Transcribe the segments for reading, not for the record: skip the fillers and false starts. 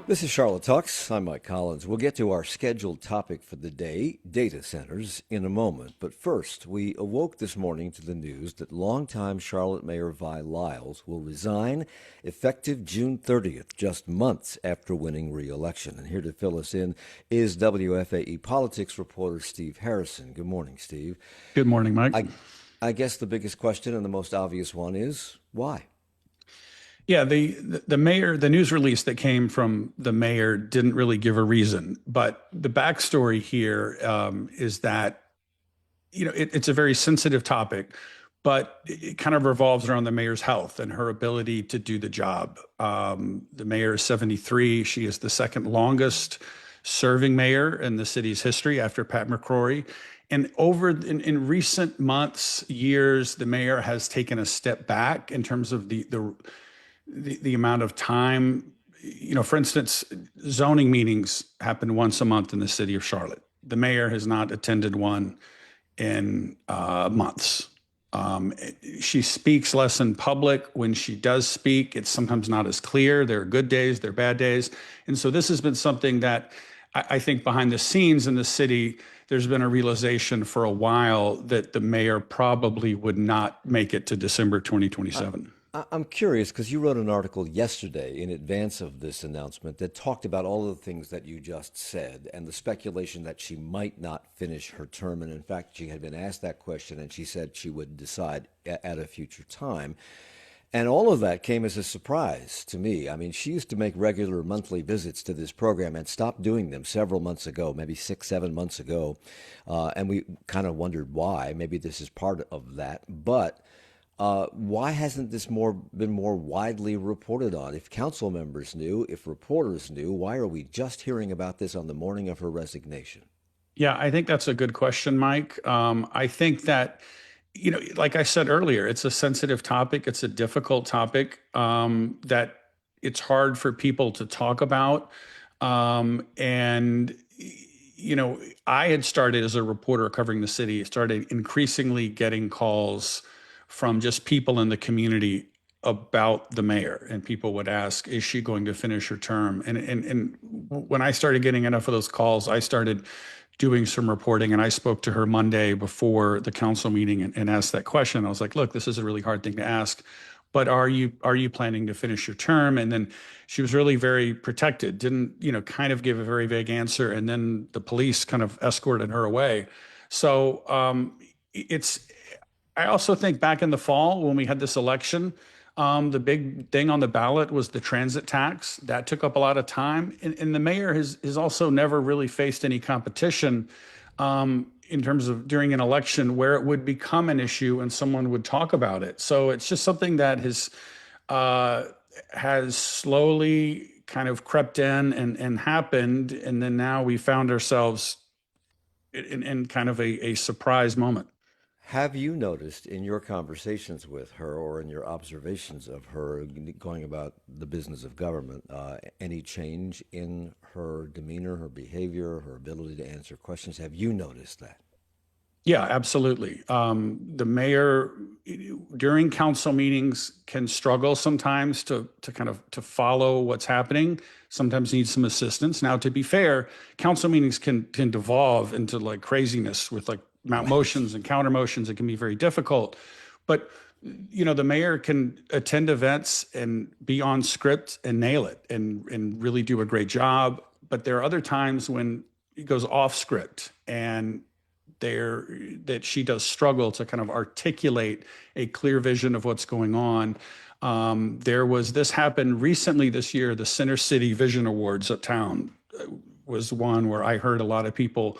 This is Charlotte Talks. I'm Mike Collins. We'll get to our scheduled topic for the day, data centers, in a moment. But first, we awoke this morning to the news that longtime Charlotte Mayor Vi Lyles will resign effective June 30th, just months after winning re-election. And here to fill us in is WFAE politics reporter Steve Harrison. Good morning, Steve. Good morning, Mike. I guess the biggest question and the most obvious one is why? Yeah, the mayor, the news release that came from the mayor didn't really give a reason, but the backstory here is that it's a very sensitive topic, but it kind of revolves around the mayor's health and her ability to do the job. The mayor is 73. She is the second longest serving mayor in the city's history after Pat McCrory. And in recent months, years, the mayor has taken a step back in terms of the amount of time. For instance, zoning meetings happen once a month in the city of Charlotte. The mayor has not attended one in months. She speaks less in public. When she does speak, it's sometimes not as clear. There are good days, there are bad days. And so this has been something that I think behind the scenes in the city, there's been a realization for a while that the mayor probably would not make it to December 2027. I'm curious because you wrote an article yesterday in advance of this announcement that talked about all of the things that you just said and the speculation that she might not finish her term. And in fact, she had been asked that question and she said she would decide at a future time. And all of that came as a surprise to me. I mean, she used to make regular monthly visits to this program and stopped doing them several months ago, maybe 6, 7 months ago. And we kind of wondered why. Maybe this is part of that. But why hasn't this been more widely reported on? If council members knew, if reporters knew, why are we just hearing about this on the morning of her resignation? Yeah, I think that's a good question, Mike. I think that, like I said earlier, it's a sensitive topic. It's a difficult topic that it's hard for people to talk about. I had started as a reporter covering the city, started increasingly getting calls from just people in the community about the mayor, and people would ask, is she going to finish her term? And when I started getting enough of those calls, I started doing some reporting, and I spoke to her Monday before the council meeting and asked that question. I was like, look, this is a really hard thing to ask, but are you planning to finish your term? And then she was really very protected, didn't, kind of give a very vague answer. And then the police kind of escorted her away. So I also think back in the fall when we had this election, the big thing on the ballot was the transit tax. That took up a lot of time. And the mayor has also never really faced any competition in terms of during an election where it would become an issue and someone would talk about it. So it's just something that has slowly kind of crept in and happened. And then now we found ourselves in kind of a surprise moment. Have you noticed in your conversations with her or in your observations of her going about the business of government, any change in her demeanor, her behavior, her ability to answer questions? Have you noticed that? Yeah, absolutely. The mayor during council meetings can struggle sometimes to follow what's happening. Sometimes needs some assistance. Now, to be fair, council meetings can devolve into like craziness with like motions and counter motions. It can be very difficult, but the mayor can attend events and be on script and nail it and really do a great job. But there are other times when it goes off script and that she does struggle to kind of articulate a clear vision of what's going on. This happened recently this year, the Center City Vision Awards uptown was one where I heard a lot of people,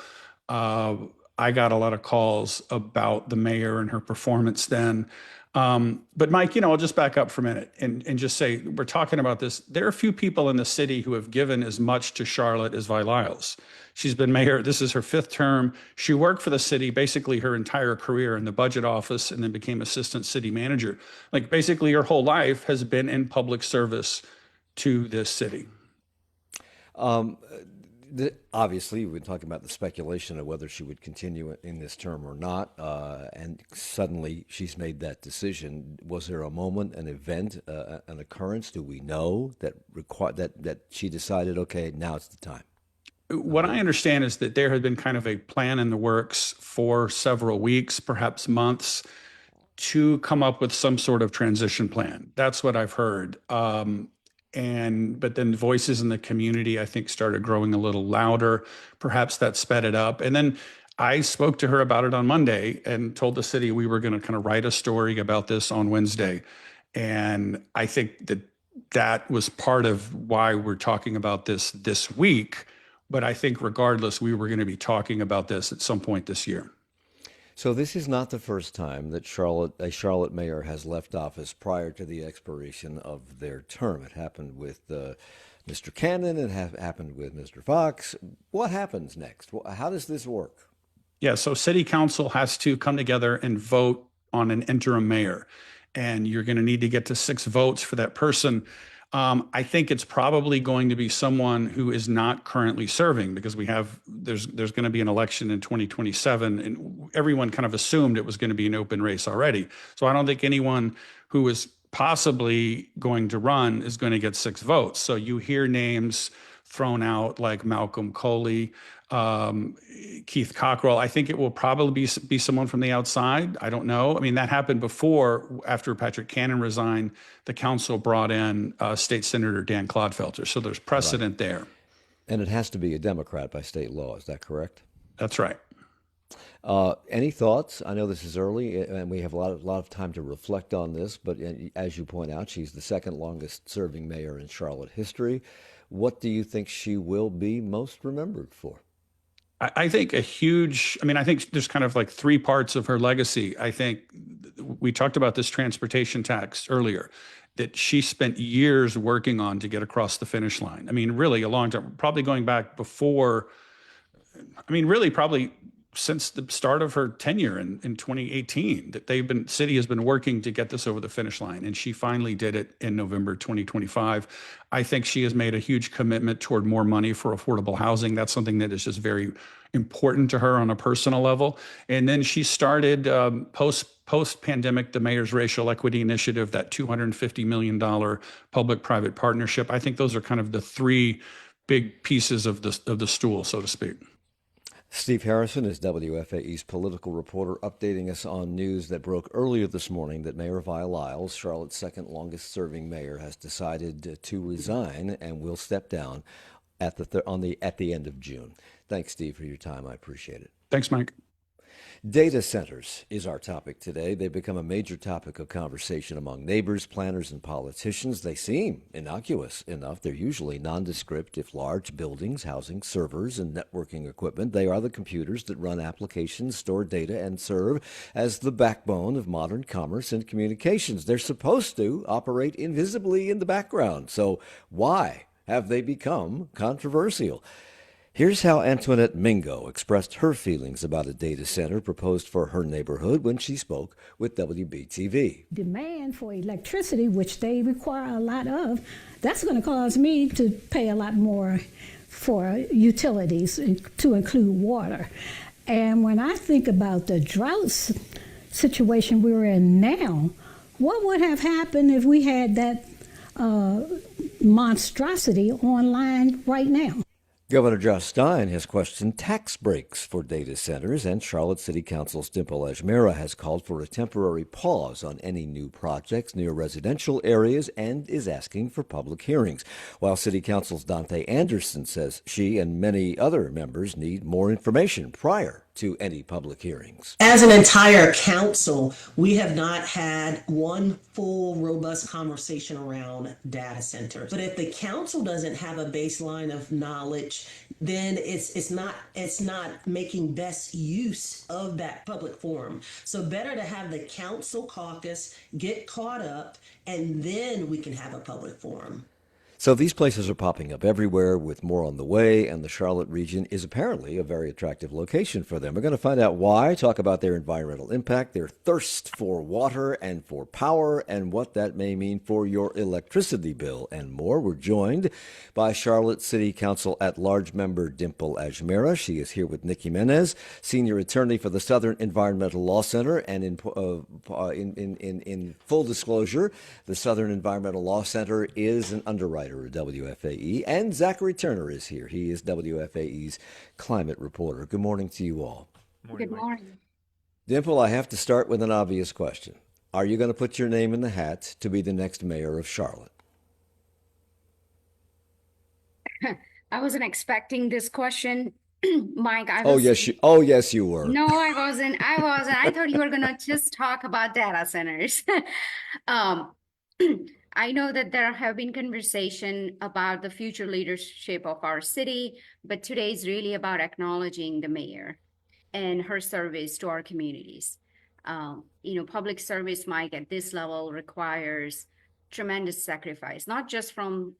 I got a lot of calls about the mayor and her performance then. But Mike, I'll just back up for a minute and just say, we're talking about this. There are a few people in the city who have given as much to Charlotte as Vi Lyles. She's been mayor. This is her 5th term. She worked for the city basically her entire career in the budget office and then became assistant city manager. Like basically her whole life has been in public service to this city. Um, Obviously, we've been talking about the speculation of whether she would continue in this term or not, and suddenly she's made that decision. Was there a moment, an event, an occurrence? Do we know that she decided, okay, now it's the time? What I understand is that there had been kind of a plan in the works for several weeks, perhaps months, to come up with some sort of transition plan. That's what I've heard. But then voices in the community, I think, started growing a little louder. Perhaps that sped it up. And then I spoke to her about it on Monday and told the city we were going to kind of write a story about this on Wednesday. And I think that that was part of why we're talking about this week. But I think regardless, we were going to be talking about this at some point this year. So this is not the first time that a Charlotte mayor has left office prior to the expiration of their term. It happened with Mr. Cannon. It happened with Mr. Fox. What happens next? How does this work? Yeah, so city council has to come together and vote on an interim mayor. And you're going to need to get to 6 votes for that person. I think it's probably going to be someone who is not currently serving because there's going to be an election in 2027, and everyone kind of assumed it was going to be an open race already. So I don't think anyone who is possibly going to run is going to get 6 votes. So you hear names thrown out like Malcolm Coley, um, Keith Cockrell. I think it will probably be someone from the outside. I don't know. I mean, that happened before. After Patrick Cannon resigned, the council brought in State Senator Dan Clodfelter. So there's Right. precedent there. And it has to be a Democrat by state law. Is that correct? That's right. Any thoughts? I know this is early, and we have a lot of time to reflect on this. But as you point out, she's the second longest serving mayor in Charlotte history. What do you think she will be most remembered for? I think I think there's kind of like 3 parts of her legacy. I think we talked about this transportation tax earlier that she spent years working on to get across the finish line. I mean, really a long time, probably going back before, I mean, really probably since the start of her tenure in 2018 that city has been working to get this over the finish line, and she finally did it in November 2025. I think she has made a huge commitment toward more money for affordable housing. That's something that is just very important to her on a personal level. And then she started post pandemic the Mayor's Racial Equity Initiative, that $250 million public-private partnership. I think those are kind of the 3 big pieces of the stool, so to speak. Steve Harrison is WFAE's political reporter, updating us on news that broke earlier this morning that Mayor Vi Lyles, Charlotte's second longest serving mayor, has decided to resign and will step down at the end of June. Thanks, Steve, for your time. I appreciate it. Thanks, Mike. Data centers is our topic today. They've become a major topic of conversation among neighbors, planners, and politicians. They seem innocuous enough. They're usually nondescript, if large buildings housing servers and networking equipment. They are the computers that run applications, store data, and serve as the backbone of modern commerce and communications. They're supposed to operate invisibly in the background. So why have they become controversial? Here's how Antoinette Mingo expressed her feelings about a data center proposed for her neighborhood when she spoke with WBTV. Demand for electricity, which they require a lot of, that's going to cause me to pay a lot more for utilities, to include water. And when I think about the drought situation we're in now, what would have happened if we had that monstrosity online right now? Governor Josh Stein has questioned tax breaks for data centers, and Charlotte City Council's Dimple Ajmera has called for a temporary pause on any new projects near residential areas and is asking for public hearings. While City Council's Dante Anderson says she and many other members need more information prior to any public hearings. As an entire council, we have not had one full, robust conversation around data centers. But if the council doesn't have a baseline of knowledge, then it's not making best use of that public forum. So better to have the council caucus get caught up, and then we can have a public forum. So these places are popping up everywhere with more on the way, and the Charlotte region is apparently a very attractive location for them. We're going to find out why, talk about their environmental impact, their thirst for water and for power, and what that may mean for your electricity bill and more. We're joined by Charlotte City Council at-large member Dimple Ajmera. She is here with Nick Jimenez, senior attorney for the Southern Environmental Law Center, and in full disclosure, the Southern Environmental Law Center is an underwriter at WFAE, and Zachary Turner is here. He is WFAE's climate reporter. Good morning to you all. Good morning. Dimple, I have to start with an obvious question. Are you going to put your name in the hat to be the next mayor of Charlotte? I wasn't expecting this question, Mike. Oh yes, you were. No, I wasn't. I thought you were gonna just talk about data centers. Um, I know that there have been conversation about the future leadership of our city, but today is really about acknowledging the mayor and her service to our communities. Public service, Mike, at this level requires tremendous sacrifice, not just from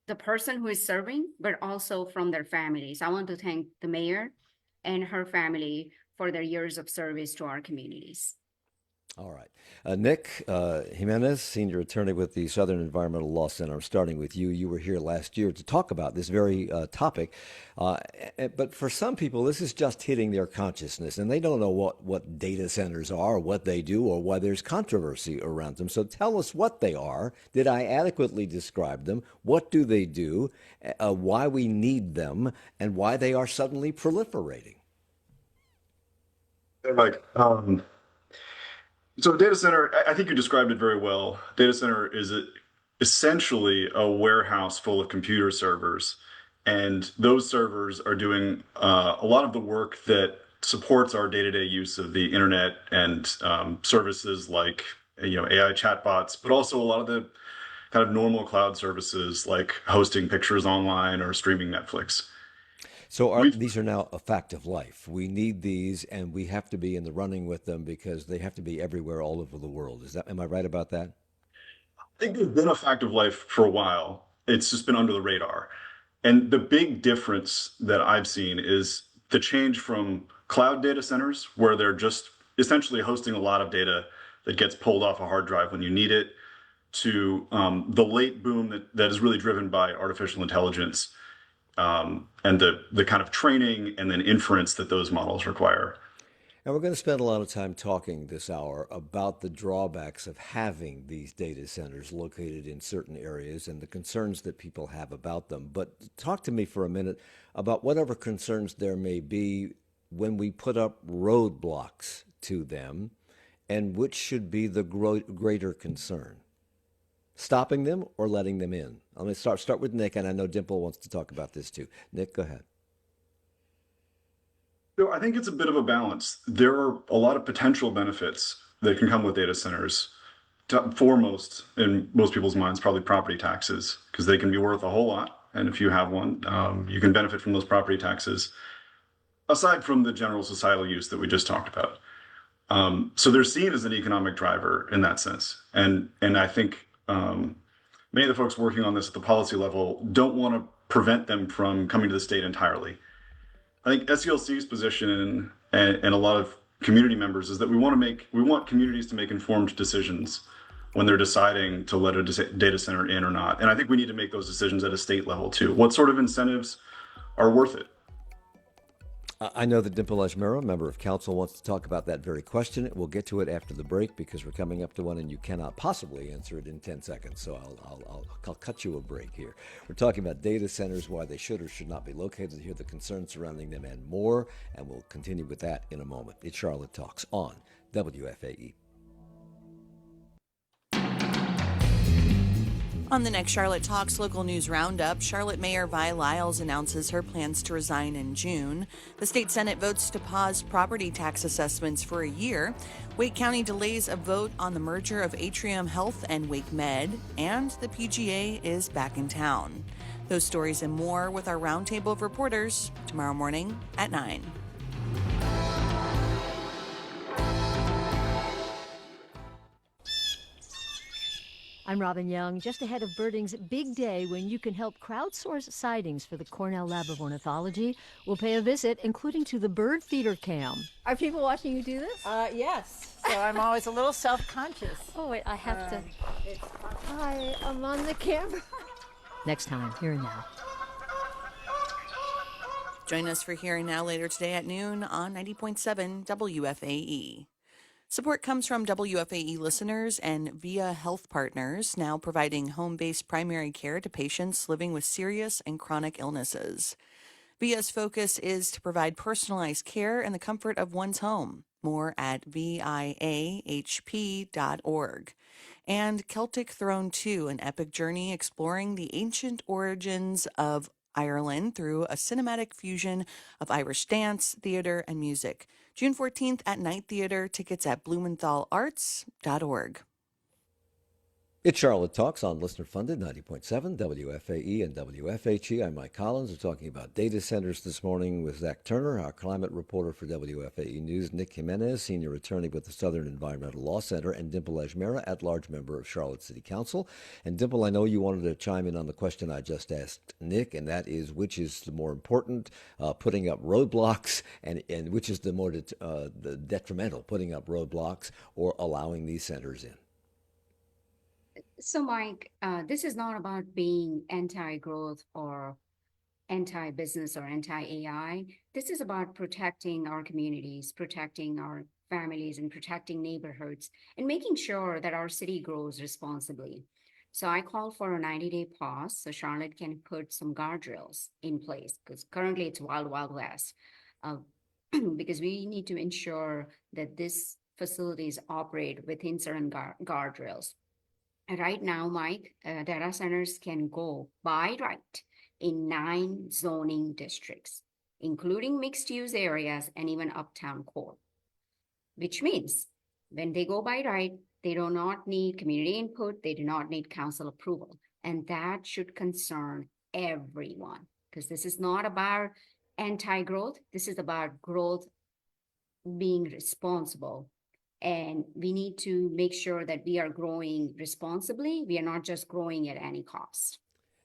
the person who is serving, but also from their families. I want to thank the mayor and her family for their years of service to our communities. All right. Nick Jimenez, senior attorney with the Southern Environmental Law Center. I'm starting with you. You were here last year to talk about this very topic. But for some people, this is just hitting their consciousness, and they don't know what data centers are, what they do, or why there's controversy around them. So tell us what they are. Did I adequately describe them? What do they do? Why we need them, and why they are suddenly proliferating? Hey, Mike. So data center, I think you described it very well. Data center is essentially a warehouse full of computer servers, and those servers are doing a lot of the work that supports our day-to-day use of the internet and services like AI chatbots, but also a lot of the kind of normal cloud services like hosting pictures online or streaming Netflix. So these are now a fact of life. We need these, and we have to be in the running with them because they have to be everywhere, all over the world. Am I right about that? I think they've been a fact of life for a while. It's just been under the radar. And the big difference that I've seen is the change from cloud data centers, where they're just essentially hosting a lot of data that gets pulled off a hard drive when you need it, to the late boom that is really driven by artificial intelligence. And the kind of training and then inference that those models require. And we're going to spend a lot of time talking this hour about the drawbacks of having these data centers located in certain areas and the concerns that people have about them. But talk to me for a minute about whatever concerns there may be when we put up roadblocks to them, and which should be the greater concern. Stopping them or letting them in? I'm going to start with Nick, and I know Dimple wants to talk about this too. Nick, go ahead. So I think it's a bit of a balance. There are a lot of potential benefits that can come with data centers. Foremost, in most people's minds, probably property taxes, because they can be worth a whole lot. And if you have one, you can benefit from those property taxes, aside from the general societal use that we just talked about. So they're seen as an economic driver in that sense. And I think many of the folks working on this at the policy level don't want to prevent them from coming to the state entirely. I think SELC's position and a lot of community members is that we want communities to make informed decisions when they're deciding to let a data center in or not. And I think we need to make those decisions at a state level too. What sort of incentives are worth it? I know that Dimple Ajmera, member of council, wants to talk about that very question. We'll get to it after the break because we're coming up to one and you cannot possibly answer it in 10 seconds. So I'll cut you a break here. We're talking about data centers, why they should or should not be located here, the concerns surrounding them, and more. And we'll continue with that in a moment. It's Charlotte Talks on WFAE. On the next Charlotte Talks local news roundup, Charlotte Mayor Vi Lyles announces her plans to resign in June. The state Senate votes to pause property tax assessments for a year. Wake County delays a vote on the merger of Atrium Health and Wake Med, and the PGA is back in town. Those stories and more with our roundtable of reporters tomorrow morning at 9. I'm Robin Young, just ahead of birding's big day when you can help crowdsource sightings for the Cornell Lab of Ornithology. We'll pay a visit, including to the bird feeder cam. Are people watching you do this? Yes. So I'm always a little self-conscious. Oh, wait, I have to. Hi, I'm on the camera. Next time, here and now. Join us for Here and Now later today at noon on 90.7 WFAE. Support comes from WFAE listeners and Via Health Partners, now providing home-based primary care to patients living with serious and chronic illnesses. Via's focus is to provide personalized care in the comfort of one's home. More at viahp.org. And Celtic Throne 2, an epic journey exploring the ancient origins of Ireland through a cinematic fusion of Irish dance, theater, and music. June 14th at Night Theater. Tickets at blumenthalarts.org. It's Charlotte Talks on Listener Funded 90.7 WFAE and WFHE. I'm Mike Collins. We're talking about data centers this morning with Zach Turner, our climate reporter for WFAE News, Nick Jimenez, senior attorney with the Southern Environmental Law Center, and Dimple Ajmera, at-large member of Charlotte City Council. And Dimple, I know you wanted to chime in on the question I just asked Nick, and that is which is the more important, putting up roadblocks, and which is the more the detrimental, putting up roadblocks or allowing these centers in? So, Mike, this is not about being anti-growth or anti-business or anti-AI. This is about protecting our communities, protecting our families, and protecting neighborhoods, and making sure that our city grows responsibly. So I call for a 90-day pause so Charlotte can put some guardrails in place, because currently it's wild, wild west. Because we need to ensure that these facilities operate within certain guardrails. Right now, Mike, data centers can go by right in 9 zoning districts, including mixed-use areas and even uptown core, which means when they go by right, they do not need community input, they do not need council approval. And that should concern everyone, because this is not about anti-growth, this is about growth being responsible. And we need to make sure that we are growing responsibly. We are not just growing at any cost.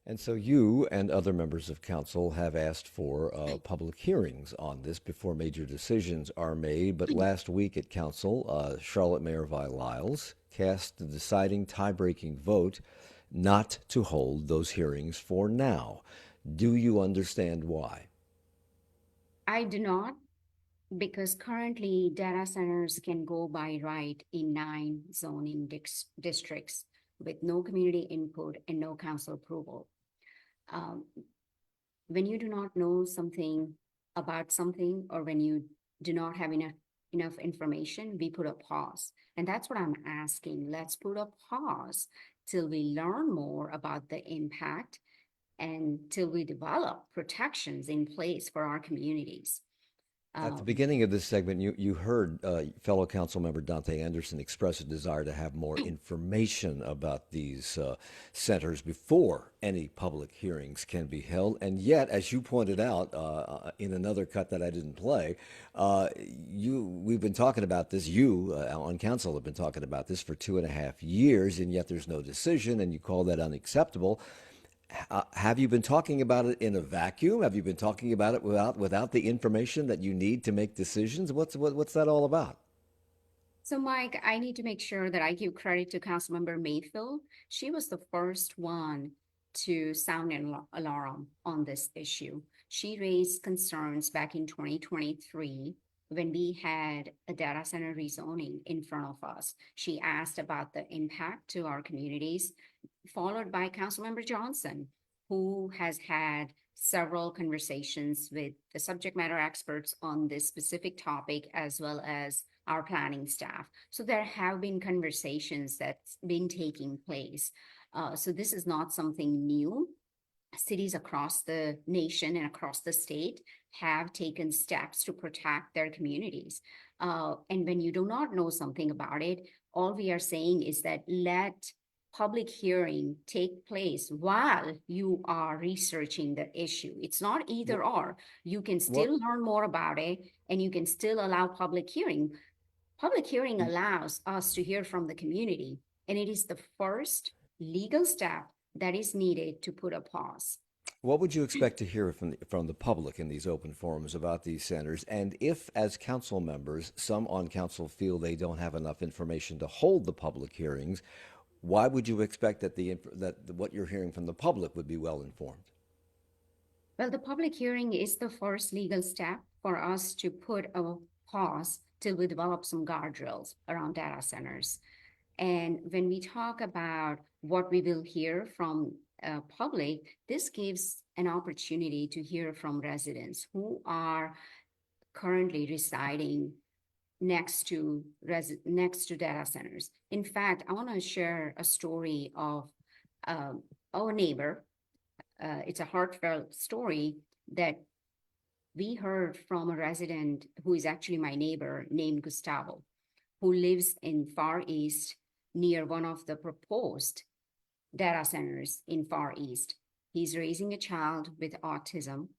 And so you and other members of council have asked for public hearings on this before major decisions are made. But last week at council, Charlotte Mayor Vi Lyles cast the deciding tie-breaking vote not to hold those hearings for now. Do you understand why? I do not. Because currently data centers can go by right in 9 zoning districts with no community input and no council approval. When you do not know something about something, or when you do not have enough information, we put a pause. And that's what I'm asking. Let's put a pause till we learn more about the impact and till we develop protections in place for our communities. At the beginning of this segment, you heard fellow council member Dante Anderson express a desire to have more information about these centers before any public hearings can be held. And yet, as you pointed out in another cut that I didn't play, we've been talking about this, on council have been talking about this for 2.5 years, and yet there's no decision, and you call that unacceptable. Have you been talking about it in a vacuum? Have you been talking about it without the information that you need to make decisions? What's that all about? So, Mike, I need to make sure that I give credit to Councilmember Mayfield. She was the first one to sound an alarm on this issue. She raised concerns back in 2023 when we had a data center rezoning in front of us. She asked about the impact to our communities, followed by Councilmember Johnson, who has had several conversations with the subject matter experts on this specific topic, as well as our planning staff. So there have been conversations that's been taking place. So this is not something new. Cities across the nation and across the state have taken steps to protect their communities. And when you do not know something about it, all we are saying is that let public hearing take place while you are researching the issue. It's not either or. You can still learn more about it, and you can still allow public hearing. Public hearing allows us to hear from the community, and it is the first legal step that is needed to put a pause. What would you expect to hear from the public in these open forums about these centers? And if, as council members, some on council feel they don't have enough information to hold the public hearings, why would you expect that what you're hearing from the public would be well informed? Well, the public hearing is the first legal step for us to put a pause till we develop some guardrails around data centers. And when we talk about what we will hear from public, this gives an opportunity to hear from residents who are currently residing next to data centers. In fact, I want to share a story of our neighbor. It's a heartfelt story that we heard from a resident who is actually my neighbor named Gustavo, who lives in Far East near one of the proposed data centers in Far East. He's raising a child with autism,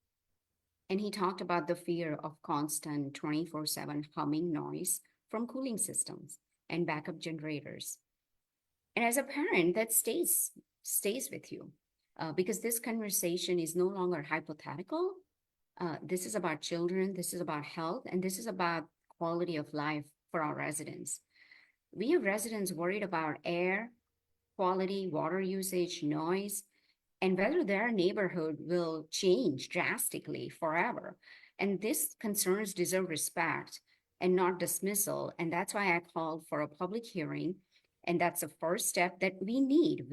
and he talked about the fear of constant 24/7 humming noise from cooling systems and backup generators. And as a parent, that stays with you because this conversation is no longer hypothetical. This is about children, this is about health, and this is about quality of life for our residents. We have residents worried about air quality, water usage, noise, and whether their neighborhood will change drastically forever. And these concerns deserve respect and not dismissal. And that's why I called for a public hearing. And that's the first step that we need,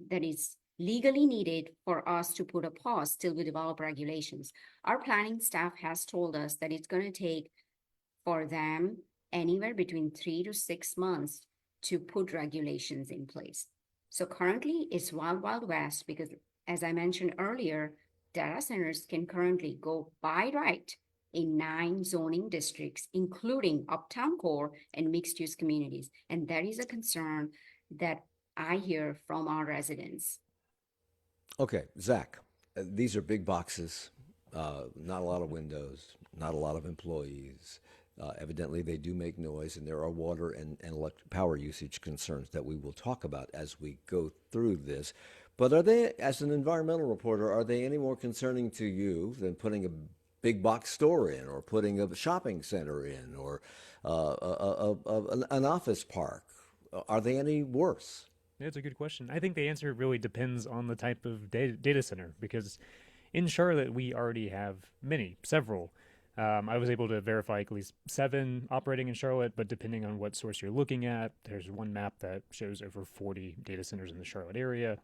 that is legally needed for us to put a pause till we develop regulations. Our planning staff has told us that it's going to take for them anywhere between 3 to 6 months to put regulations in place. So currently it's wild, wild west because, as I mentioned earlier, data centers can currently go by right in 9 zoning districts, including uptown core and mixed use communities. And that is a concern that I hear from our residents. Okay, Zach, these are big boxes, not a lot of windows, not a lot of employees. Evidently, they do make noise, and there are water and electric power usage concerns that we will talk about as we go through this. But are they, as an environmental reporter, are they any more concerning to you than putting a big box store in, or putting a shopping center in, or an office park? Are they any worse? That's a good question. I think the answer really depends on the type of data center, because in Charlotte, we already have several. I was able to verify at least 7 operating in Charlotte, but depending on what source you're looking at, there's one map that shows over 40 data centers in the Charlotte area.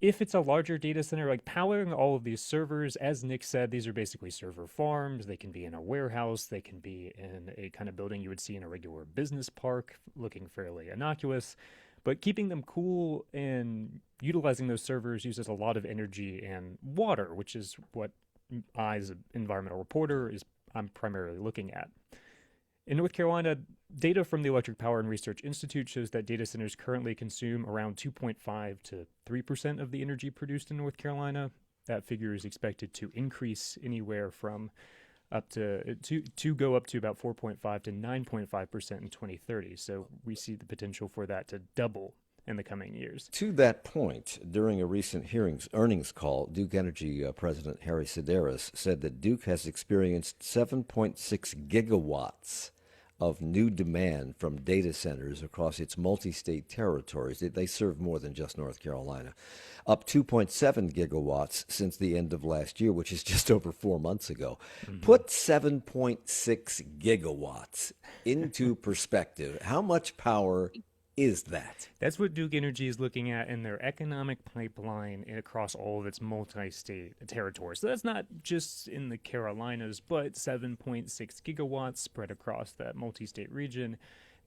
If it's a larger data center, like powering all of these servers, as Nick said, these are basically server farms. They can be in a warehouse. They can be in a kind of building you would see in a regular business park, looking fairly innocuous. But keeping them cool and utilizing those servers uses a lot of energy and water, which is what I, as an environmental reporter, I'm primarily looking at. In North Carolina, data from the Electric Power and Research Institute shows that data centers currently consume around 2.5 to 3% of the energy produced in North Carolina. That figure is expected to increase anywhere from up to go up to about 4.5 to 9.5% in 2030. So we see the potential for that to double in the coming years. To that point, during a recent earnings call, Duke Energy President Harry Sideris said that Duke has experienced 7.6 gigawatts of new demand from data centers across its multi-state territories. They serve more than just North Carolina. Up 2.7 gigawatts since the end of last year, which is just over 4 months ago. Mm-hmm. Put 7.6 gigawatts into perspective. How much power is that? That's what Duke Energy is looking at in their economic pipeline across all of its multi-state territories. So that's not just in the Carolinas, but 7.6 gigawatts spread across that multi-state region.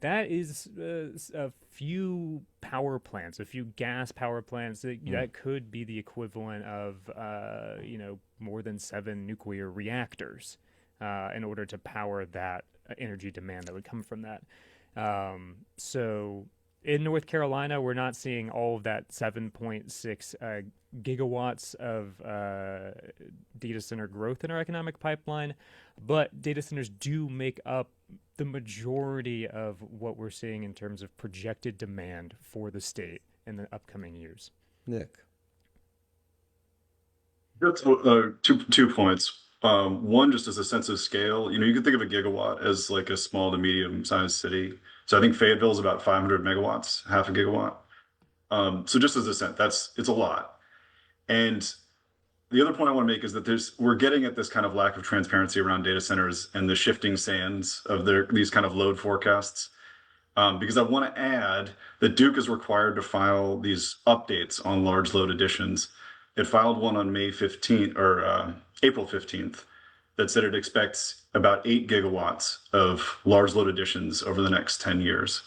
That is a few power plants, a few gas power plants. That could be the equivalent of more than 7 nuclear reactors in order to power that energy demand that would come from that. So in North Carolina, we're not seeing all of that 7.6 gigawatts of data center growth in our economic pipeline, but data centers do make up the majority of what we're seeing in terms of projected demand for the state in the upcoming years. Nick. Just two points. One, just as a sense of scale, you can think of a gigawatt as like a small to medium sized city. So I think Fayetteville is about 500 megawatts, half a gigawatt. So just as a sense, it's a lot. And the other point I want to make is that we're getting at this kind of lack of transparency around data centers and the shifting sands of these kind of load forecasts. Because I want to add that Duke is required to file these updates on large load additions. It filed one on May 15th or April 15th that said it expects about 8 gigawatts of large load additions over the next 10 years.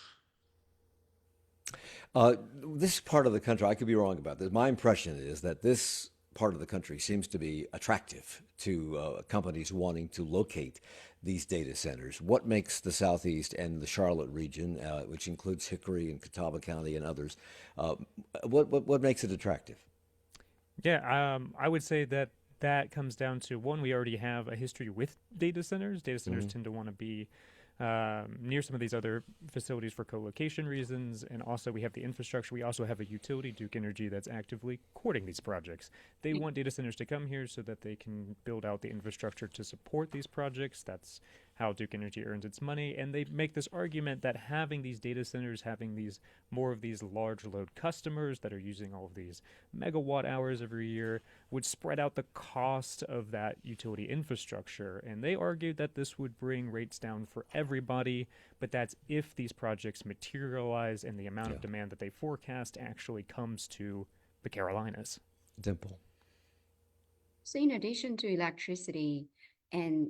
This part of the country, I could be wrong about this. My impression is that this part of the country seems to be attractive to companies wanting to locate these data centers. What makes the Southeast and the Charlotte region, which includes Hickory and Catawba County and others, what makes it attractive? Yeah, I would say that comes down to, one, we already have a history with data centers. Data centers tend to want to be near some of these other facilities for co-location reasons, and also we have the infrastructure. We also have a utility, Duke Energy, that's actively courting these projects. They want data centers to come here so that they can build out the infrastructure to support these projects. That's how Duke Energy earns its money, and they make this argument that having these data centers, having more of these large load customers that are using all of these megawatt hours every year, would spread out the cost of that utility infrastructure. And they argued that this would bring rates down for everybody, but that's if these projects materialize and the amount of demand that they forecast actually comes to the Carolinas. Dimple. So in addition to electricity, and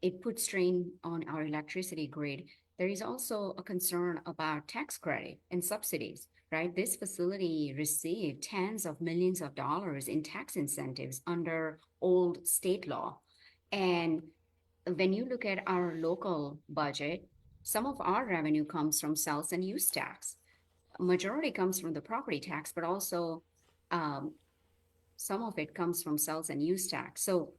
it puts strain on our electricity grid, there is also a concern about tax credit and subsidies, right? This facility received tens of millions of dollars in tax incentives under old state law. And when you look at our local budget, some of our revenue comes from sales and use tax. A majority comes from the property tax, but also some of it comes from sales and use tax. So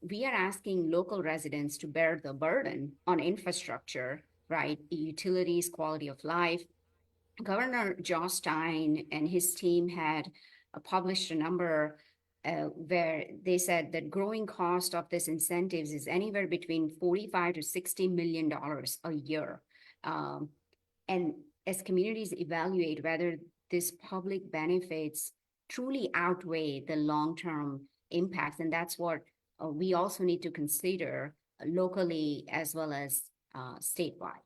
we are asking local residents to bear the burden on infrastructure, right? Utilities, quality of life. Governor Josh Stein and his team had published a number where they said that growing cost of this incentives is anywhere between $45 to $60 million a year. And as communities evaluate whether these public benefits truly outweigh the long-term impacts, and that's what we also need to consider locally as well as statewide.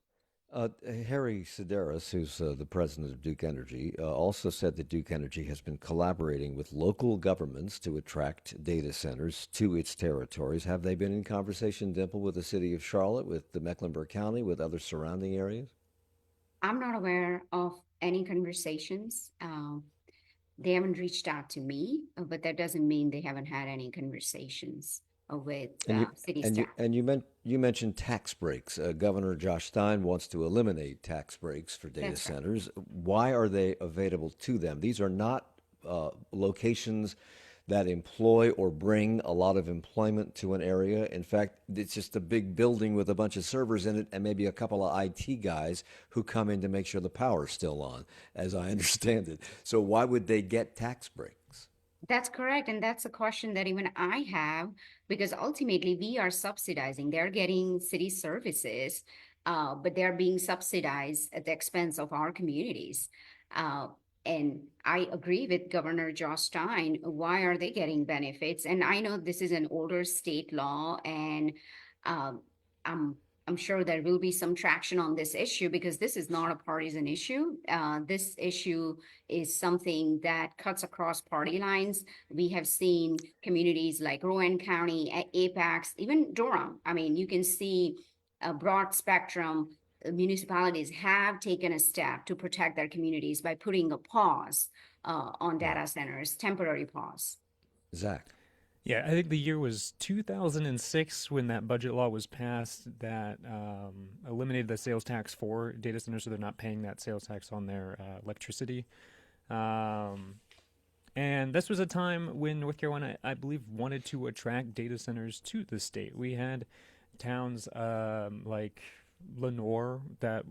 Harry Sedaris, who's the president of Duke Energy, also said that Duke Energy has been collaborating with local governments to attract data centers to its territories. Have they been in conversation, Dimple, with the city of Charlotte, with the Mecklenburg County, with other surrounding areas? I'm not aware of any conversations. They haven't reached out to me, but that doesn't mean they haven't had any conversations with city staff. You mentioned tax breaks. Governor Josh Stein wants to eliminate tax breaks for data That's right. centers. Why are they available to them? These are not locations that employ or bring a lot of employment to an area. In fact, it's just a big building with a bunch of servers in it and maybe a couple of IT guys who come in to make sure the power's still on, as I understand it. So why would they get tax breaks? That's correct. And that's a question that even I have, because ultimately we are subsidizing. They're getting city services, but they're being subsidized at the expense of our communities. And I agree with Governor Josh Stein. Why are they getting benefits? And I know this is an older state law, and I'm sure there will be some traction on this issue because this is not a partisan issue. This issue is something that cuts across party lines. We have seen communities like Rowan County, Apex, even Durham. I mean, you can see a broad spectrum. Municipalities have taken a step to protect their communities by putting a pause on data centers, temporary pause. Zach. Yeah, I think the year was 2006 when that budget law was passed that eliminated the sales tax for data centers, so they're not paying that sales tax on their electricity. Um, and this was a time when North Carolina, I believe, wanted to attract data centers to the state. We had towns like Lenore that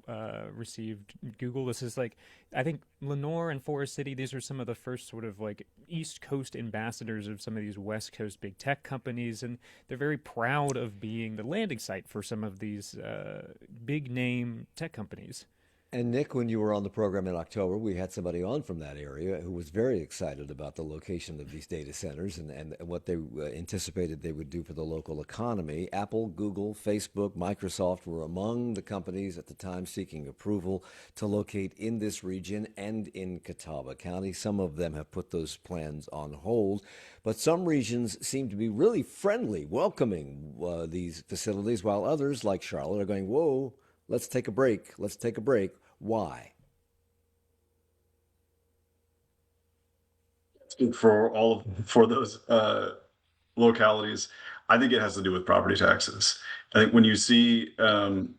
received Google. This is like, I think Lenore and Forest City, these are some of the first sort of like East Coast ambassadors of some of these West Coast big tech companies, and they're very proud of being the landing site for some of these big name tech companies. And Nick, when you were on the program in October, we had somebody on from that area who was very excited about the location of these data centers and what they anticipated they would do for the local economy. Apple, Google, Facebook, Microsoft were among the companies at the time seeking approval to locate in this region and in Catawba County. Some of them have put those plans on hold, but some regions seem to be really friendly, welcoming these facilities, while others, like Charlotte, are going, whoa, let's take a break. Let's take a break. Why? For those localities, I think it has to do with property taxes. I think when you see an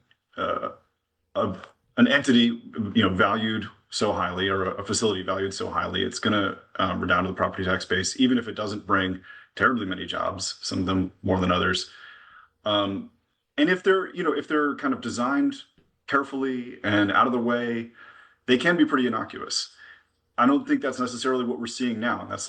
entity, valued so highly, or a facility valued so highly, it's going to redound to the property tax base, even if it doesn't bring terribly many jobs. Some of them more than others. And if they're kind of designed carefully and out of the way, they can be pretty innocuous. I don't think that's necessarily what we're seeing now. That's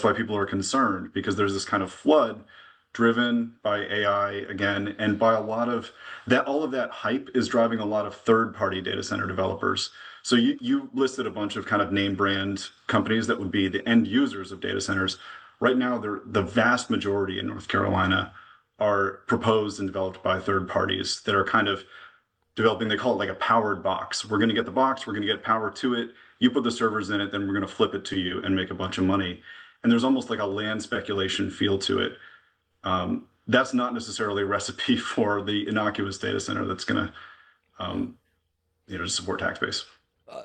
why people are concerned, because there's this kind of flood driven by AI again, and by a lot of that. All of that hype is driving a lot of third-party data center developers. So you listed a bunch of kind of name brand companies that would be the end users of data centers. Right now, the vast majority in North Carolina are proposed and developed by third parties that are kind of developing, they call it like a powered box. We're going to get the box, we're going to get power to it. You put the servers in it, then we're going to flip it to you and make a bunch of money. And there's almost like a land speculation feel to it. That's not necessarily a recipe for the innocuous data center that's going to support tax base.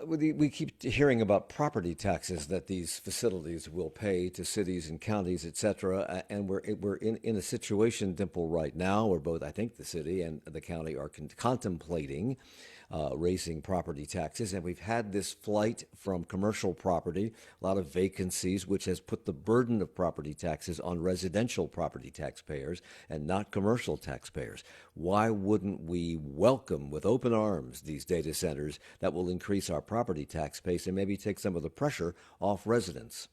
We keep hearing about property taxes that these facilities will pay to cities and counties, et cetera. And we're in a situation, Dimple, right now where both, I think, the city and the county are contemplating raising property taxes. And we've had this flight from commercial property, a lot of vacancies, which has put the burden of property taxes on residential property taxpayers and not commercial taxpayers. Why wouldn't we welcome with open arms these data centers that will increase our property tax base and maybe take some of the pressure off residents?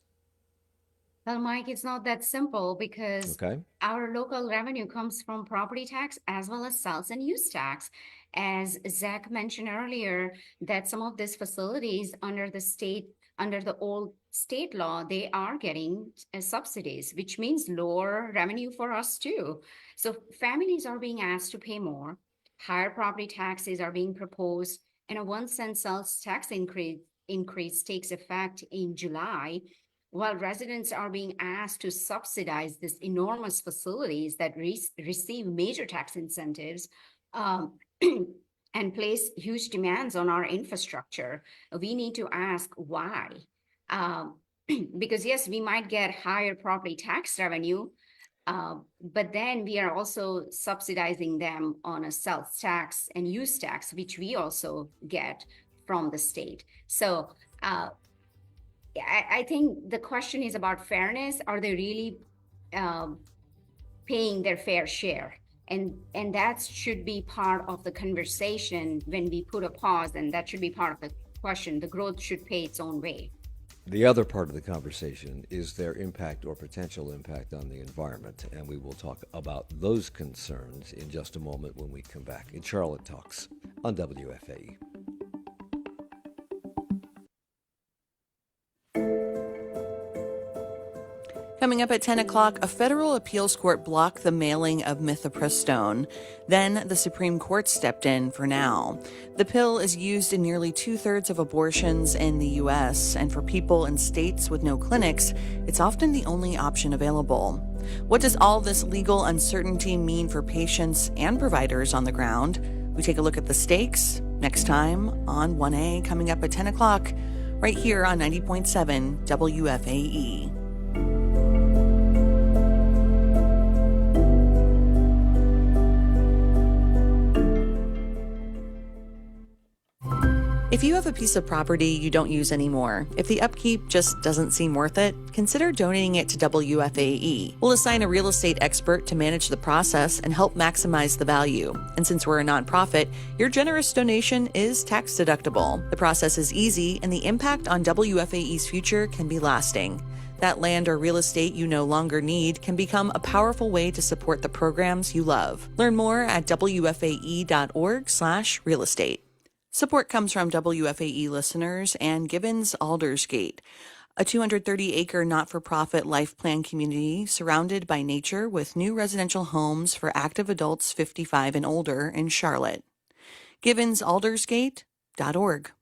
Well, Mike, it's not that simple, because our local revenue comes from property tax as well as sales and use tax. As Zach mentioned earlier, that some of these facilities under the old state law, they are getting subsidies, which means lower revenue for us too. So families are being asked to pay more. Higher property taxes are being proposed, and a 1 cent sales tax increase takes effect in July, while residents are being asked to subsidize these enormous facilities that receive major tax incentives and place huge demands on our infrastructure. We need to ask why. Because yes, we might get higher property tax revenue, but then we are also subsidizing them on a sales tax and use tax, which we also get from the state. So I think the question is about fairness. Are they really paying their fair share? And that should be part of the conversation when we put a pause, and that should be part of the question. The growth should pay its own way. The other part of the conversation is their impact or potential impact on the environment, and we will talk about those concerns in just a moment when we come back. In Charlotte Talks on WFAE. Coming up at 10 o'clock, a federal appeals court blocked the mailing of mifepristone. Then the Supreme Court stepped in for now. The pill is used in nearly 2/3 of abortions in the U.S., and for people in states with no clinics, it's often the only option available. What does all this legal uncertainty mean for patients and providers on the ground? We take a look at the stakes next time on 1A, coming up at 10 o'clock, right here on 90.7 WFAE. If you have a piece of property you don't use anymore, if the upkeep just doesn't seem worth it, consider donating it to WFAE. We'll assign a real estate expert to manage the process and help maximize the value. And since we're a nonprofit, your generous donation is tax deductible. The process is easy, and the impact on WFAE's future can be lasting. That land or real estate you no longer need can become a powerful way to support the programs you love. Learn more at WFAE.org/real estate. Support comes from WFAE listeners and Gibbons Aldersgate, a 230-acre not-for-profit life plan community surrounded by nature with new residential homes for active adults 55 and older in Charlotte. GibbonsAldersgate.org.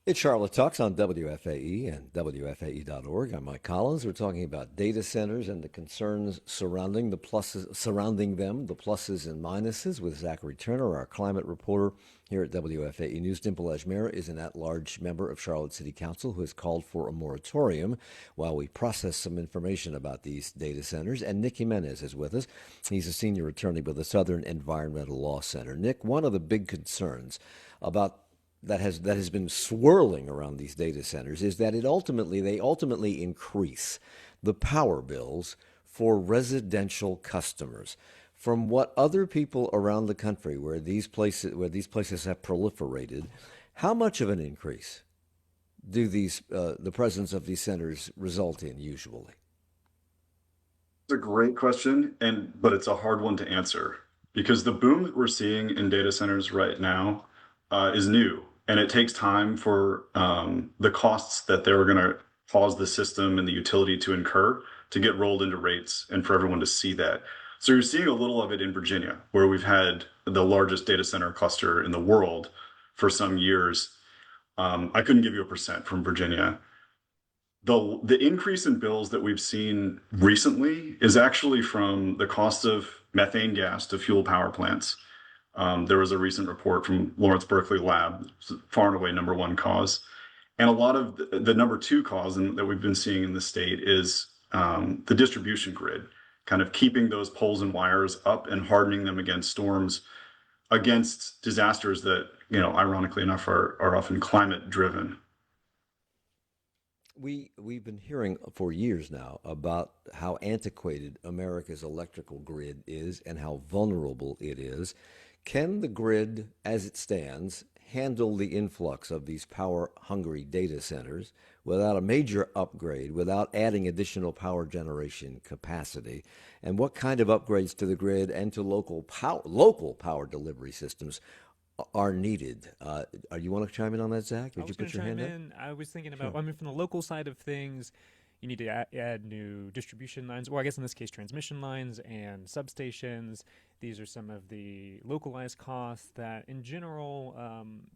It's Charlotte Talks on WFAE and WFAE.org. I'm Mike Collins. We're talking about data centers and the concerns surrounding them, the pluses and minuses, with Zachary Turner, our climate reporter here at WFAE News. Dimple Ajmera is an at-large member of Charlotte City Council who has called for a moratorium while we process some information about these data centers. And Nick Jimenez is with us. He's a senior attorney with the Southern Environmental Law Center. Nick, one of the big concerns about that has been swirling around these data centers is that they ultimately increase the power bills for residential customers. From what other people around the country where these places have proliferated, how much of an increase do the presence of these centers result in usually? It's a great question, but it's a hard one to answer because the boom that we're seeing in data centers right now is new. And it takes time for the costs that they're going to cause the system and the utility to incur to get rolled into rates and for everyone to see that. So you're seeing a little of it in Virginia, where we've had the largest data center cluster in the world for some years. I couldn't give you a percent from Virginia. The increase in bills that we've seen recently is actually from the cost of methane gas to fuel power plants. There was a recent report from Lawrence Berkeley Lab, far and away number one cause. And a lot of the number two cause that we've been seeing in the state is the distribution grid, kind of keeping those poles and wires up and hardening them against storms, against disasters that, ironically enough, are often climate driven. We've been hearing for years now about how antiquated America's electrical grid is and how vulnerable it is. Can the grid, as it stands, handle the influx of these power-hungry data centers without a major upgrade, without adding additional power generation capacity? And what kind of upgrades to the grid and to local power delivery systems are needed? You want to chime in on that, Zach? Did you put your hand up? I was thinking about, from the local side of things, you need to add new distribution lines, or I guess in this case, transmission lines and substations. These are some of the localized costs that, in general,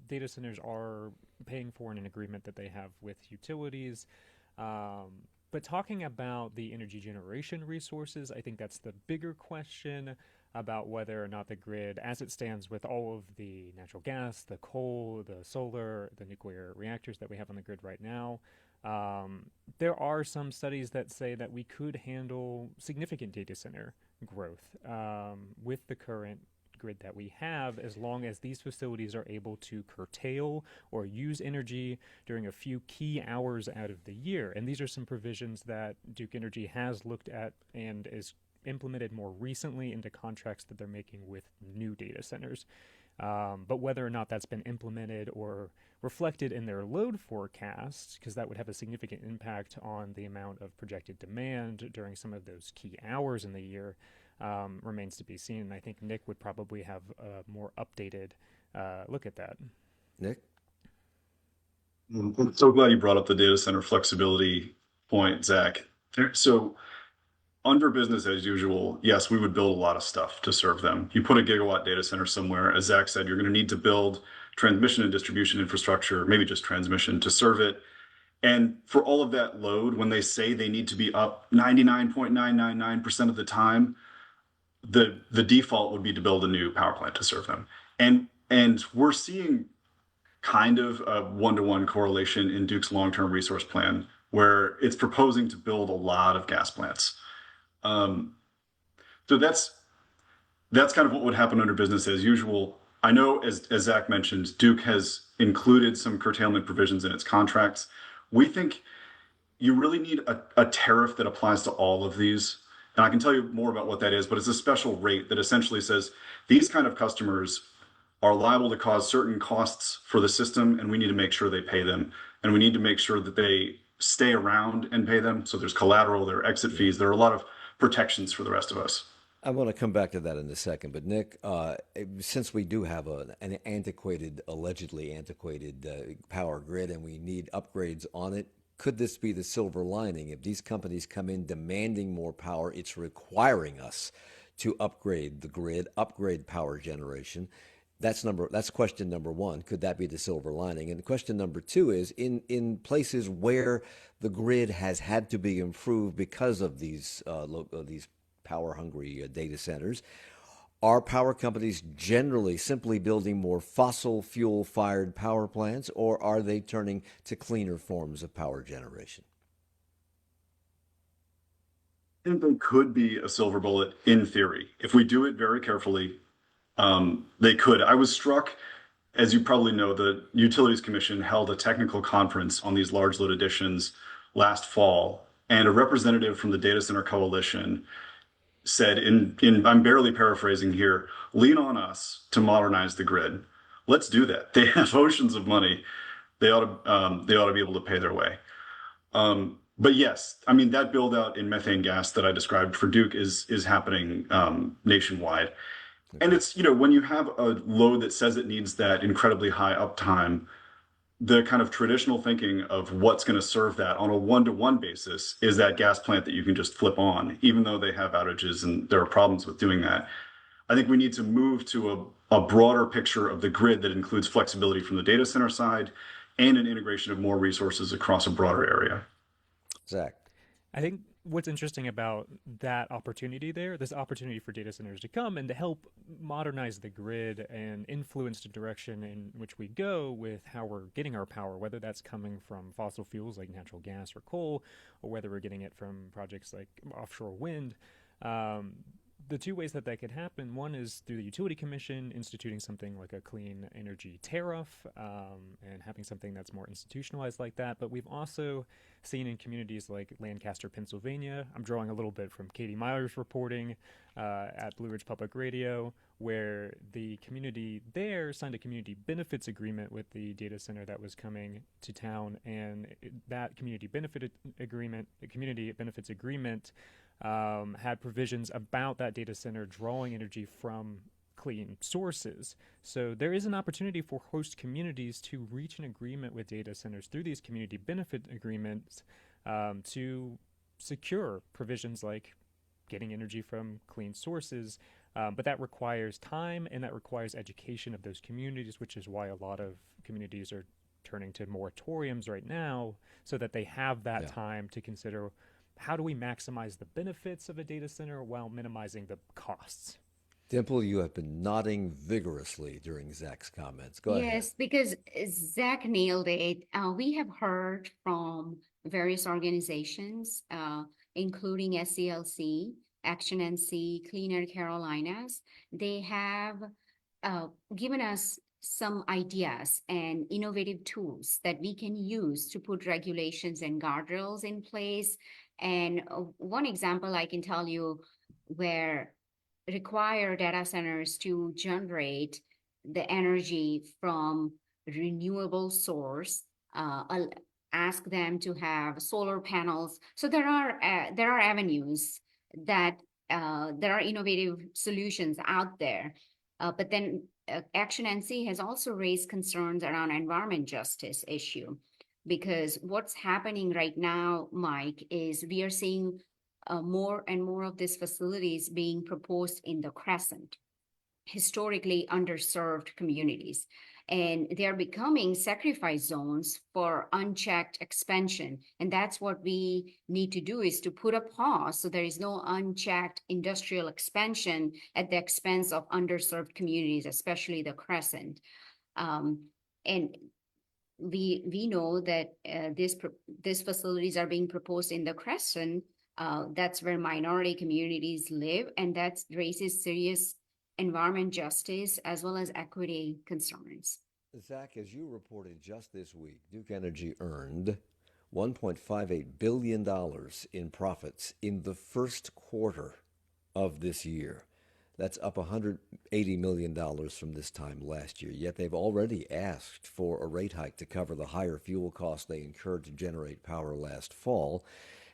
data centers are paying for in an agreement that they have with utilities. But talking about the energy generation resources, I think that's the bigger question about whether or not the grid, as it stands with all of the natural gas, the coal, the solar, the nuclear reactors that we have on the grid right now, there are some studies that say that we could handle significant data center growth with the current grid that we have, as long as these facilities are able to curtail or use energy during a few key hours out of the year. And these are some provisions that Duke Energy has looked at and is implemented more recently into contracts that they're making with new data centers. But whether or not that's been implemented or reflected in their load forecasts, because that would have a significant impact on the amount of projected demand during some of those key hours in the year, remains to be seen. And I think Nick would probably have a more updated look at that. Nick? I'm so glad you brought up the data center flexibility point, Zach. So under business as usual, yes, we would build a lot of stuff to serve them. You put a gigawatt data center somewhere, as Zach said, you're going to need to build transmission and distribution infrastructure, maybe just transmission to serve it. And for all of that load, when they say they need to be up 99.999% of the time, the default would be to build a new power plant to serve them. And we're seeing kind of a one-to-one correlation in Duke's long-term resource plan, where it's proposing to build a lot of gas plants. So that's kind of what would happen under business as usual. I know, as Zach mentioned, Duke has included some curtailment provisions in its contracts. We think you really need a tariff that applies to all of these. And I can tell you more about what that is, but it's a special rate that essentially says these kind of customers are liable to cause certain costs for the system, and we need to make sure they pay them. And we need to make sure that they stay around and pay them. So there's collateral, there are exit fees, there are a lot of protections for the rest of us. I want to come back to that in a second, but Nick, since we do have an antiquated, allegedly antiquated power grid, and we need upgrades on it, could this be the silver lining? If these companies come in demanding more power, it's requiring us to upgrade the grid, upgrade power generation. That's question number one. Could that be the silver lining? And question number two is in places where the grid has had to be improved because of these power hungry data centers, are power companies generally simply building more fossil fuel fired power plants, or are they turning to cleaner forms of power generation? I think they could be a silver bullet in theory. If we do it very carefully, they could. I was struck, as you probably know, the Utilities Commission held a technical conference on these large load additions last fall, and a representative from the Data Center Coalition said, in I'm barely paraphrasing here, lean on us to modernize the grid. Let's do that. They have oceans of money. They ought to be able to pay their way. But yes, I mean, that build out in methane gas that I described for Duke is happening nationwide. And it's, when you have a load that says it needs that incredibly high uptime, the kind of traditional thinking of what's going to serve that on a one-to-one basis is that gas plant that you can just flip on, even though they have outages and there are problems with doing that. I think we need to move to a broader picture of the grid that includes flexibility from the data center side and an integration of more resources across a broader area. Zach. I think what's interesting about that opportunity there, this opportunity for data centers to come and to help modernize the grid and influence the direction in which we go with how we're getting our power, whether that's coming from fossil fuels like natural gas or coal, or whether we're getting it from projects like offshore wind. The two ways that could happen, one is through the Utility Commission instituting something like a clean energy tariff and having something that's more institutionalized like that. But we've also seen in communities like Lancaster, Pennsylvania, I'm drawing a little bit from Katie Meyer's reporting at Blue Ridge Public Radio, where the community there signed a community benefits agreement with the data center that was coming to town. And that community benefits agreement had provisions about that data center drawing energy from clean sources. So there is an opportunity for host communities to reach an agreement with data centers through these community benefit agreements to secure provisions like getting energy from clean sources. But that requires time and that requires education of those communities, which is why a lot of communities are turning to moratoriums right now so that they have that time to consider how do we maximize the benefits of a data center while minimizing the costs. Dimple, you have been nodding vigorously during Zach's comments. Go ahead. Yes, because Zach nailed it. We have heard from various organizations, including SCLC, Action NC, Clean Air Carolinas. They have given us some ideas and innovative tools that we can use to put regulations and guardrails in place. And one example I can tell you where require data centers to generate the energy from renewable source, ask them to have solar panels. So there are avenues that there are innovative solutions out there. But then Action NC has also raised concerns around environment justice issue, because what's happening right now, Mike, is we are seeing more and more of these facilities being proposed in the Crescent, historically underserved communities. And they are becoming sacrifice zones for unchecked expansion. And that's what we need to do, is to put a pause so there is no unchecked industrial expansion at the expense of underserved communities, especially the Crescent. And we know that these facilities are being proposed in the Crescent. That's where minority communities live, and that raises serious environment justice as well as equity concerns. Zach, as you reported just this week, Duke Energy earned $1.58 billion in profits in the first quarter of this year. That's up $180 million from this time last year. Yet they've already asked for a rate hike to cover the higher fuel costs they incurred to generate power last fall.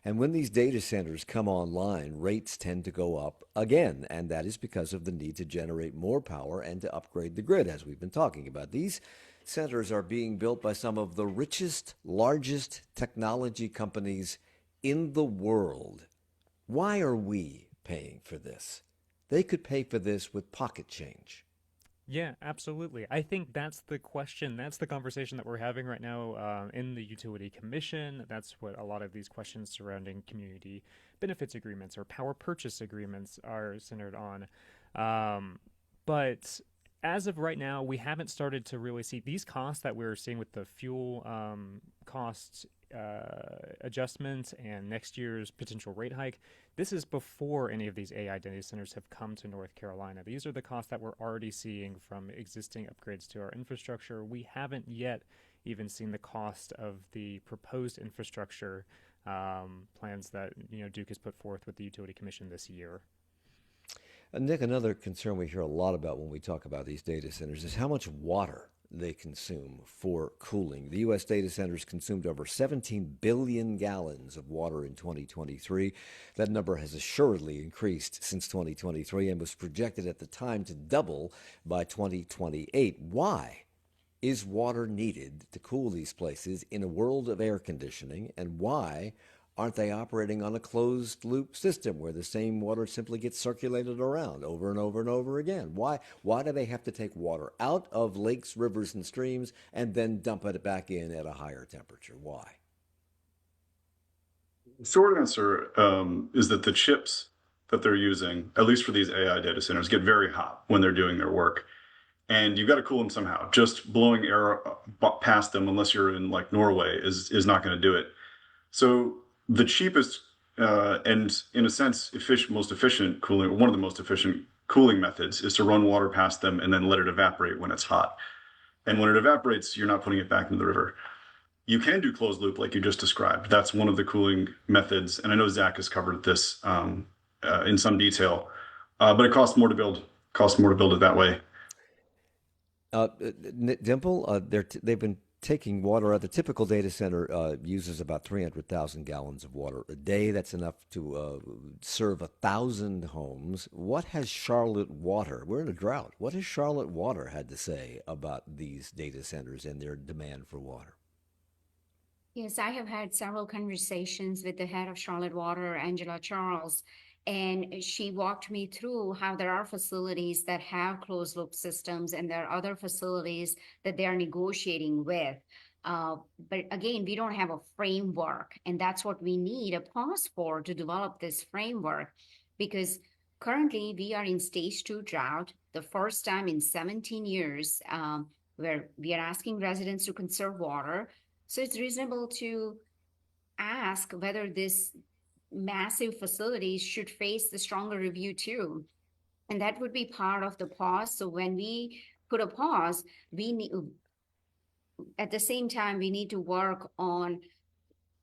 And when these data centers come online, rates tend to go up again. And that is because of the need to generate more power and to upgrade the grid, as we've been talking about. These centers are being built by some of the richest, largest technology companies in the world. Why are we paying for this? They could pay for this with pocket change. Yeah, absolutely. I think that's the question. That's the conversation that we're having right now in the Utility Commission. That's what a lot of these questions surrounding community benefits agreements or power purchase agreements are centered on. But as of right now, we haven't started to really see these costs that we're seeing with the fuel costs adjustments and next year's potential rate hike. This is before any of these AI data centers have come to North Carolina. These are the costs that we're already seeing from existing upgrades to our infrastructure. We haven't yet even seen the cost of the proposed infrastructure plans that Duke has put forth with the Utility Commission this year. Nick, another concern we hear a lot about when we talk about these data centers is how much water they consume for cooling. The U.S. data centers consumed over 17 billion gallons of water in 2023. That number has assuredly increased since 2023 and was projected at the time to double by 2028. Why is water needed to cool these places in a world of air conditioning, and why aren't they operating on a closed loop system where the same water simply gets circulated around over and over and over again? Why do they have to take water out of lakes, rivers, and streams and then dump it back in at a higher temperature? Why? The short answer is that the chips that they're using, at least for these AI data centers, get very hot when they're doing their work. And you've got to cool them somehow. Just blowing air past them, unless you're in like Norway, is not going to do it. So the cheapest and in a sense most efficient cooling, one of the most efficient cooling methods, is to run water past them and then let it evaporate when it's hot. And when it evaporates, you're not putting it back into the river. You can do closed loop like you just described. That's one of the cooling methods. And I know Zach has covered this in some detail, but it costs more to build. It that way. Dimple, they've been taking water out. The typical data center uses about 300,000 gallons of water a day. That's enough to serve 1,000 homes. What has Charlotte Water, we're in a drought, what has Charlotte Water had to say about these data centers and their demand for water? Yes, I have had several conversations with the head of Charlotte Water, Angela Charles, and she walked me through how there are facilities that have closed loop systems and there are other facilities that they are negotiating with. But again, we don't have a framework, and that's what we need a pause for to develop this framework, because currently we are in stage 2 drought, the first time in 17 years where we are asking residents to conserve water. So it's reasonable to ask whether this massive facilities should face the stronger review too. And that would be part of the pause. So when we put a pause, we need, at the same time, we need to work on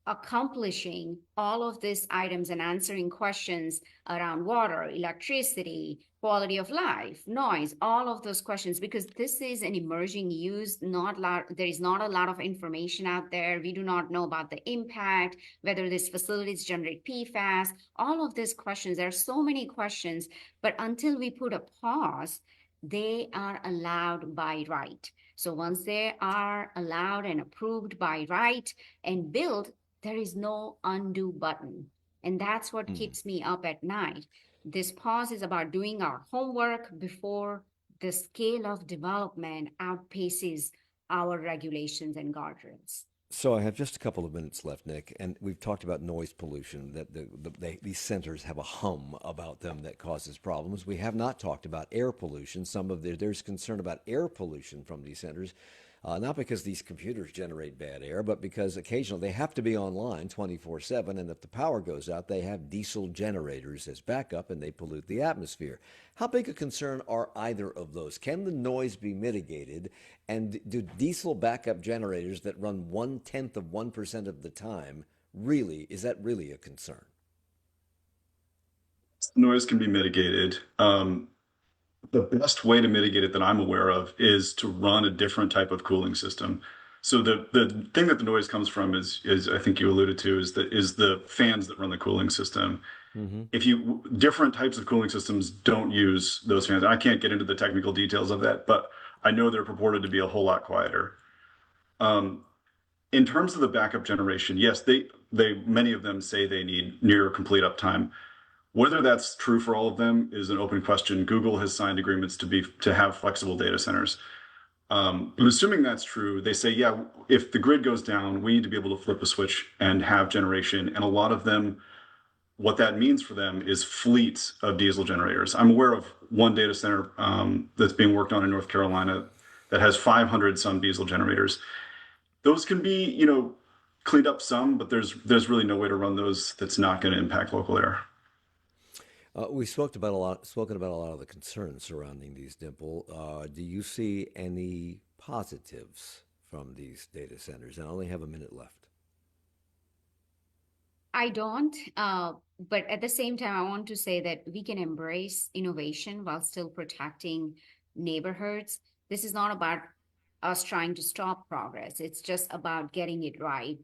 accomplishing all of these items and answering questions around water, electricity, quality of life, noise, all of those questions, because this is an emerging use. There is not a lot of information out there. We do not know about the impact, whether these facilities generate PFAS, all of these questions. There are so many questions, but until we put a pause, they are allowed by right. So once they are allowed and approved by right and built, there is no undo button. And that's what keeps me up at night. This pause is about doing our homework before the scale of development outpaces our regulations and guardrails. So I have just a couple of minutes left, Nick, and we've talked about noise pollution, that these centers have a hum about them that causes problems. We have not talked about air pollution. There's concern about air pollution from these centers. Not because these computers generate bad air, but because occasionally they have to be online 24/7, and if the power goes out, they have diesel generators as backup and they pollute the atmosphere. How big a concern are either of those? Can the noise be mitigated? And do diesel backup generators that run 0.1% of the time is that really a concern? Noise can be mitigated. The best way to mitigate it that I'm aware of is to run a different type of cooling system. So the thing that the noise comes from is I think you alluded to is the fans that run the cooling system. If you different types of cooling systems don't use those fans. I can't get into the technical details of that, but I know they're purported to be a whole lot quieter. In terms of the backup generation, yes, they many of them say they need near complete uptime. Whether that's true for all of them is an open question. Google has signed agreements to have flexible data centers. But assuming that's true, they say, yeah, if the grid goes down, we need to be able to flip a switch and have generation. And a lot of them, what that means for them is fleets of diesel generators. I'm aware of one data center that's being worked on in North Carolina that has 500 some diesel generators. Those can be, cleaned up some, but there's really no way to run those that's not going to impact local air. We spoken about a lot of the concerns surrounding these, Dimple. Do you see any positives from these data centers? And I only have a minute left. I don't, but at the same time, I want to say that we can embrace innovation while still protecting neighborhoods. This is not about us trying to stop progress. It's just about getting it right.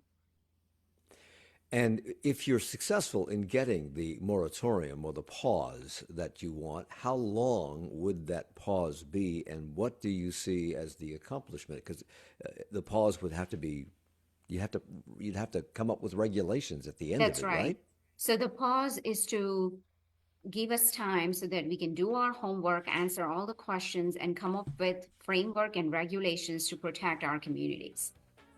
And if you're successful in getting the moratorium or the pause that you want, how long would that pause be, and what do you see as the accomplishment? Because the pause would have to be, you'd have to come up with regulations at the end That's of it, right. right? So the pause is to give us time so that we can do our homework, answer all the questions, and come up with framework and regulations to protect our communities.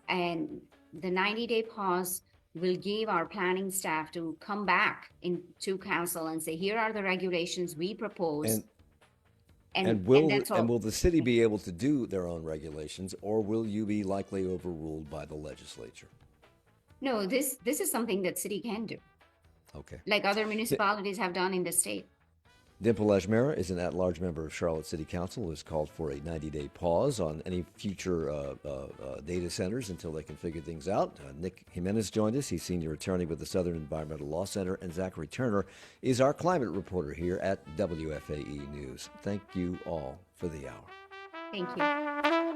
And the 90-day pause will give our planning staff to come back into council and say, here are the regulations we propose. And that's all. Will the city be able to do their own regulations, or will you be likely overruled by the legislature? No, this is something that city can do, Okay. like other municipalities have done in the state. Dimple Ajmera is an at-large member of Charlotte City Council who has called for a 90-day pause on any future data centers until they can figure things out. Nick Jimenez joined us. He's senior attorney with the Southern Environmental Law Center, and Zachary Turner is our climate reporter here at WFAE News. Thank you all for the hour. Thank you.